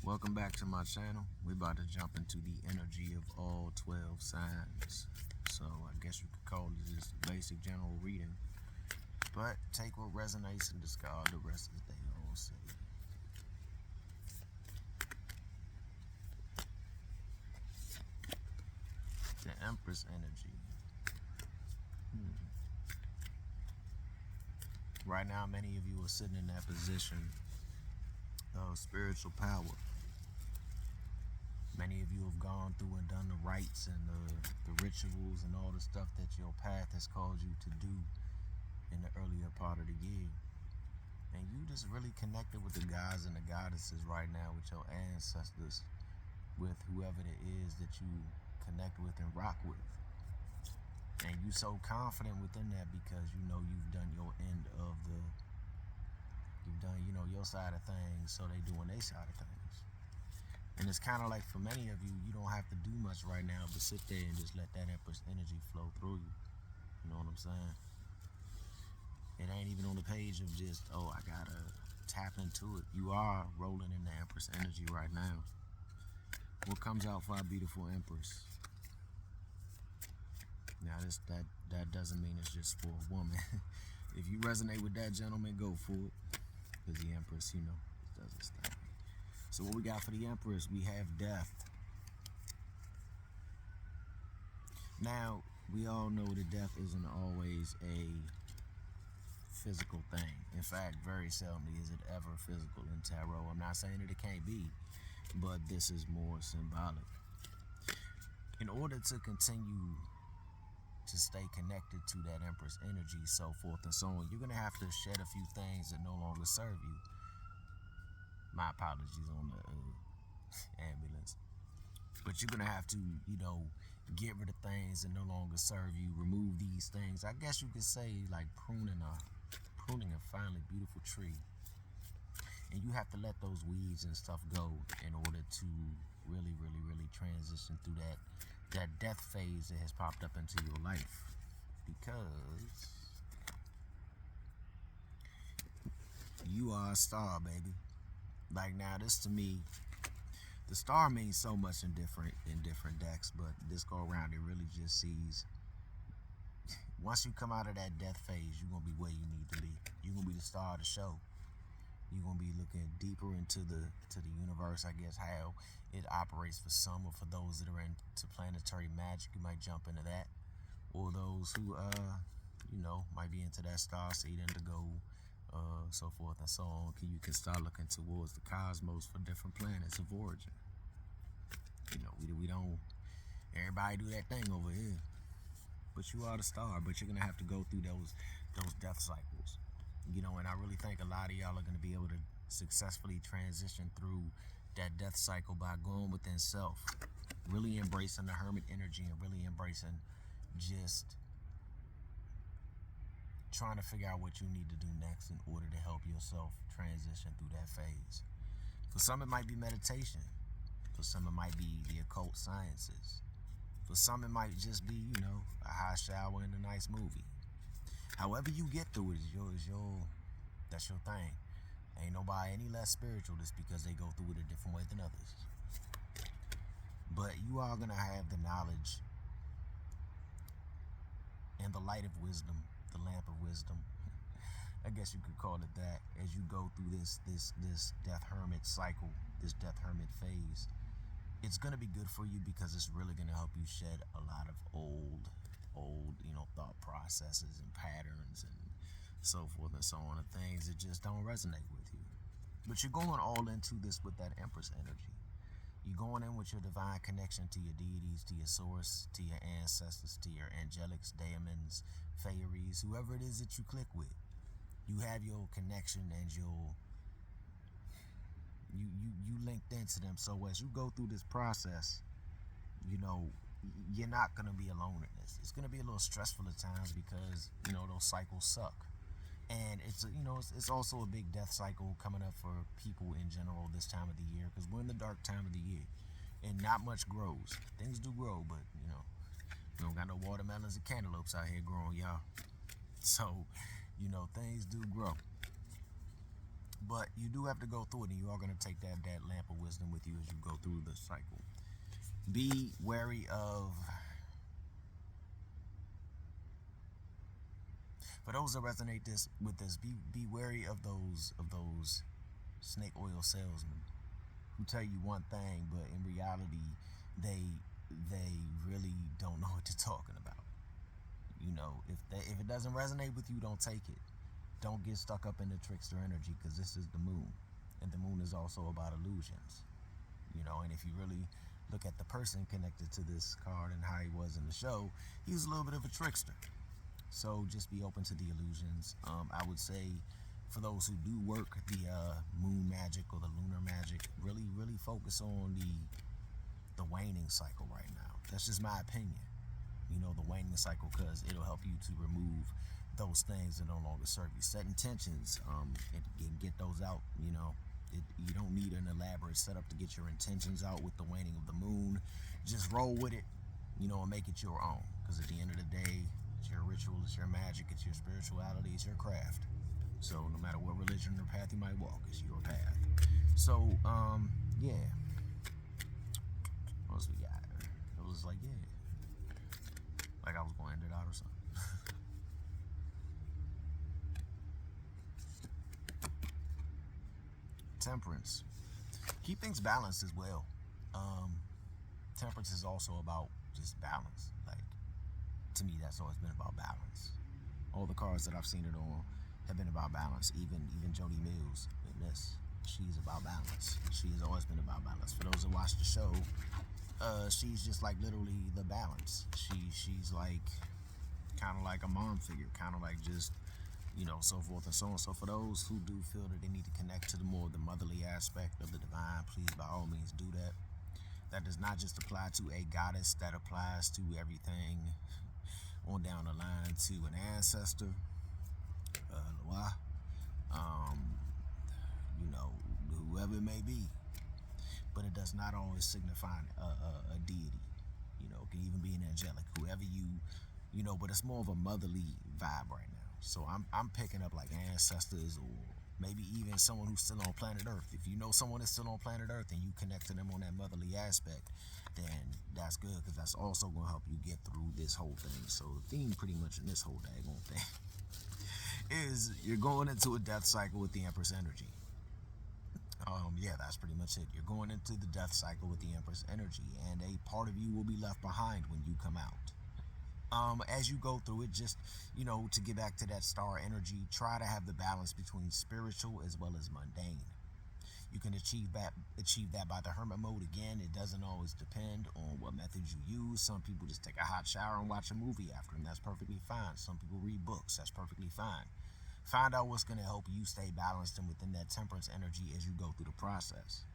Welcome back to my channel. We're about to jump into the energy of all 12 signs. So I guess you could call it just basic general reading. But take what resonates and discard the rest as they all say. The Empress energy. Right now, many of you are sitting in that position of spiritual power. Many of you have gone through and done the rites and the rituals and all the stuff that your path has called you to do in the earlier part of the year. And you just really connected with the gods and the goddesses right now, with your ancestors, with whoever it is that you connect with and rock with. And you so confident within that because you know you've done your end of you've done, your side of things, so they doing their side of things. And it's kind of like, for many of you, you don't have to do much right now but sit there and just let that Empress energy flow through you. You know what I'm saying? It ain't even on the page of just, oh, I gotta tap into it. You are rolling in the Empress energy right now. What comes out for our beautiful Empress? Now, that doesn't mean it's just for a woman. If you resonate with that, gentleman, go for it. Because the Empress, does its thing. So what we got for the Empress? We have death. Now, we all know that death isn't always a physical thing. In fact, very seldomly is it ever physical in tarot. I'm not saying that it can't be, but this is more symbolic. In order to continue to stay connected to that Empress energy, so forth and so on, you're going to have to shed a few things that no longer serve you. My apologies on the ambulance. But you're going to have to, get rid of things that no longer serve you, remove these things. I guess you could say like pruning a finely beautiful tree. And you have to let those weeds and stuff go in order to really, really, really transition through that death phase that has popped up into your life. Because you are a star, baby. Like, now, this to me, the star means so much in different decks, but this go around, it really just sees, once you come out of that death phase, you're gonna be where you need to be. You're gonna be the star of the show. You're gonna be looking deeper into the universe, I guess, how it operates for some, or for those that are into planetary magic, you might jump into that. Or those who might be into that star seed, indigo, so forth and so on. You can start looking towards the cosmos for different planets of origin. We don't, everybody do that thing over here. But you are the star, but you're gonna have to go through those death cycles. And I really think a lot of y'all are gonna be able to successfully transition through that death cycle by going within self, really embracing the hermit energy, and really embracing just trying to figure out what you need to do next in order to help yourself transition through that phase. For some, it might be meditation. For some, it might be the occult sciences. For some, it might just be, a hot shower and a nice movie. However you get through it that's your thing. Ain't nobody any less spiritual just because they go through it a different way than others. But you are going to have the knowledge and the light of wisdom, the lamp of wisdom, I guess you could call it that, as you go through this death hermit cycle, this death hermit phase. It's going to be good for you because it's really going to help you shed a lot of old, thought processes and patterns and so forth and so on, and things that just don't resonate with you. But you're going all into this with that Empress energy. You're going in with your divine connection to your deities, to your source, to your ancestors, to your angelics, daemons, fairies, whoever it is that you click with. You have your connection and you linked into them. So as you go through this process, you're not going to be alone in this. It's going to be a little stressful at times because, those cycles suck. And it's also a big death cycle coming up for people in general this time of the year, because we're in the dark time of the year and not much grows. Things do grow, but we don't got no watermelons and cantaloupes out here growing, y'all. So things do grow. But you do have to go through it, and you are going to take that lamp of wisdom with you as you go through the cycle. Be wary of, for those that resonate with this, be wary of those snake oil salesmen who tell you one thing, but in reality, they really don't know what they're talking about. You know, if it doesn't resonate with you, don't take it. Don't get stuck up in the trickster energy, because this is the moon, and the moon is also about illusions. You know, and if you really look at the person connected to this card and how he was in the show, he was a little bit of a trickster. So just be open to the illusions. I would say, for those who do work the moon magic or the lunar magic, really focus on the waning cycle right now. That's just my opinion. You know, the waning cycle, because it'll help you to remove those things that no longer serve you. Set intentions, and get those out. You know, you don't need an elaborate setup to get your intentions out with the waning of the moon. Just roll with it, you know, and make it your own. Because at the end of the day, it's your ritual, it's your magic, it's your spirituality, it's your craft. So no matter what religion or path you might walk, it's your path. So, yeah. What else we got? It was like, yeah. Like I was going to end it out or something. Temperance. Keep things balanced as well. Temperance is also about just balance. Like, to me, that's always been about balance. All the cards that I've seen it on have been about balance. Even Jody Mills in this, she's about balance. She's always been about balance. For those that watch the show, she's just like literally the balance. She's like kind of like a mom figure, kind of like just, you know, so forth and so on. So for those who do feel that they need to connect to the more the motherly aspect of the divine, please by all means do that. That does not just apply to a goddess, that applies to everything on down the line, to an ancestor, Loa, you know, whoever it may be. But it does not always signify a deity. You know, it can even be an angelic, whoever you know, but it's more of a motherly vibe right now. So I'm picking up like ancestors, or maybe even someone who's still on planet Earth. If you know someone that's still on planet Earth and you connect to them on that motherly aspect, then that's good, because that's also going to help you get through this whole thing. So the theme pretty much in this whole daggone thing is you're going into a death cycle with the Empress energy. Yeah, that's pretty much it. You're going into the death cycle with the Empress energy, and a part of you will be left behind when you come out. As you go through it, just, you know, to get back to that star energy, try to have the balance between spiritual as well as mundane. You can achieve that by the hermit mode. Again, it doesn't always depend on what methods you use. Some people just take a hot shower and watch a movie after, and that's perfectly fine. Some people read books. That's perfectly fine. Find out what's going to help you stay balanced and within that temperance energy as you go through the process.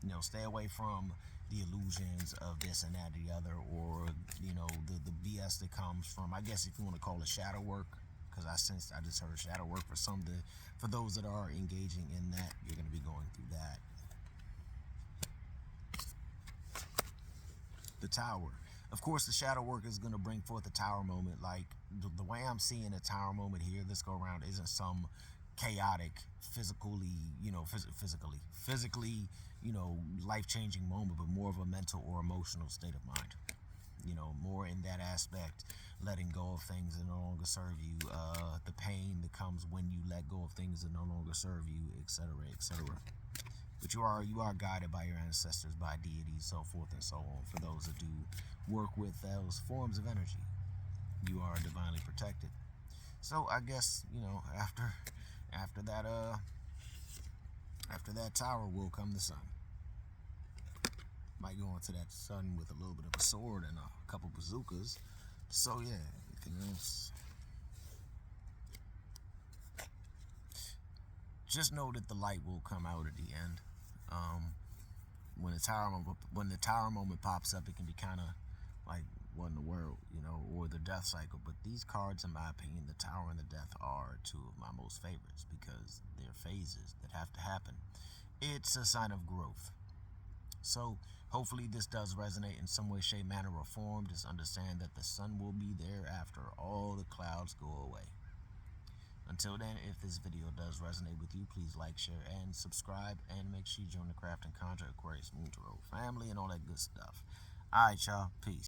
You know, stay away from the illusions of this and that and the other, or, you know, the BS that comes from, I guess if you want to call it shadow work, because I just heard shadow work for those that are engaging in that, you're going to be going through that. The Tower. Of course, the shadow work is going to bring forth a tower moment. Like, the way I'm seeing a tower moment here this go around isn't some chaotic, physically, you know, physically, you know, life-changing moment, but more of a mental or emotional state of mind. You know, more in that aspect, letting go of things that no longer serve you, the pain that comes when you let go of things that no longer serve you, etc., etc. But you are guided by your ancestors, by deities, so forth and so on. For those that do work with those forms of energy, you are divinely protected. So I guess, you know, after that tower will come the sun. Might go into that sun with a little bit of a sword and a couple bazookas. So yeah, anything else? Just know that the light will come out at the end. When the tower moment pops up, it can be kind of like, what in the world, you know, or the death cycle. But these cards, in my opinion, the tower and the death, are two of my most favorites, because they're phases that have to happen. It's a sign of growth. So hopefully this does resonate in some way, shape, manner, or form. Just understand that the sun will be there after all the clouds go away. Until then, if this video does resonate with you, please like, share, and subscribe, and make sure you join the Craft and Conjure Aquarius Moon Tarot family and all that good stuff. Alright, y'all. Peace.